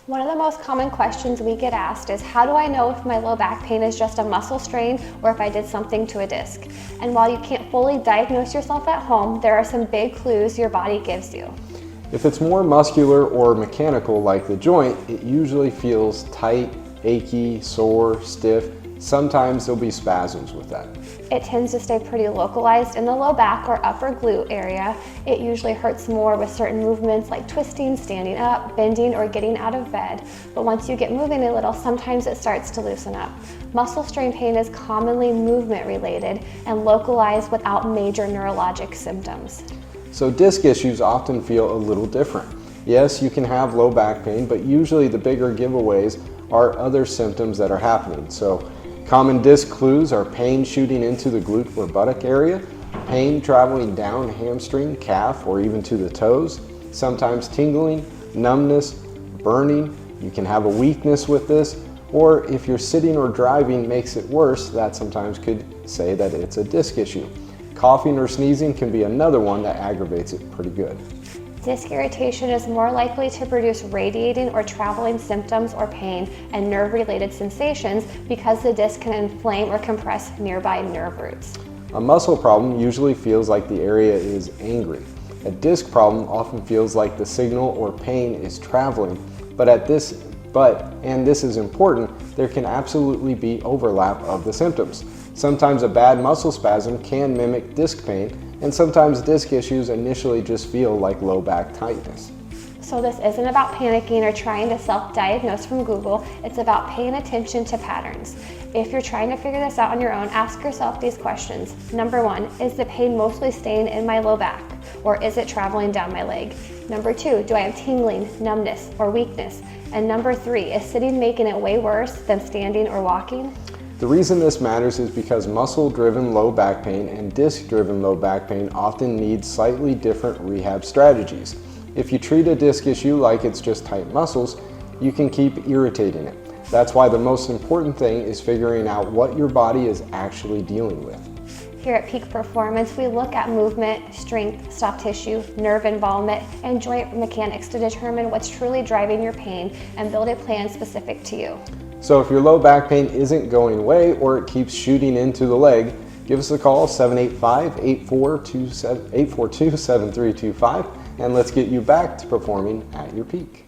One of the most common questions we get asked is, how do I know if my low back pain is just a muscle strain or if I did something to a disc? And while you can't fully diagnose yourself at home, there are some big clues your body gives you. If it's more muscular or mechanical like the joint, it usually feels tight, achy, sore, stiff. Sometimes there'll be spasms with that. It tends to stay pretty localized in the low back or upper glute area. It usually hurts more with certain movements like twisting, standing up, bending, or getting out of bed. But once you get moving a little, sometimes it starts to loosen up. Muscle strain pain is commonly movement related and localized without major neurologic symptoms. So disc issues often feel a little different. Yes, you can have low back pain, but usually the bigger giveaways are other symptoms that are happening. So common disc clues are pain shooting into the glute or buttock area, pain traveling down hamstring, calf, or even to the toes, sometimes tingling, numbness, burning. You can have a weakness with this, or if you're sitting or driving makes it worse, that sometimes could say that it's a disc issue. Coughing or sneezing can be another one that aggravates it pretty good. Disc irritation is more likely to produce radiating or traveling symptoms or pain and nerve-related sensations because the disc can inflame or compress nearby nerve roots. A muscle problem usually feels like the area is angry. A disc problem often feels like the signal or pain is traveling, and this is important, there can absolutely be overlap of the symptoms. Sometimes a bad muscle spasm can mimic disc pain, and sometimes disc issues initially just feel like low back tightness. So this isn't about panicking or trying to self-diagnose from Google, it's about paying attention to patterns. If you're trying to figure this out on your own, ask yourself these questions. Number 1, is the pain mostly staying in my low back, or is it traveling down my leg? Number 2, do I have tingling, numbness, or weakness? And number 3, is sitting making it way worse than standing or walking? The reason this matters is because muscle-driven low back pain and disc-driven low back pain often need slightly different rehab strategies. If you treat a disc issue like it's just tight muscles, you can keep irritating it. That's why the most important thing is figuring out what your body is actually dealing with. Here at Peak Performance, we look at movement, strength, soft tissue, nerve involvement, and joint mechanics to determine what's truly driving your pain and build a plan specific to you. So if your low back pain isn't going away or it keeps shooting into the leg, give us a call, 785-842-7325, and let's get you back to performing at your peak.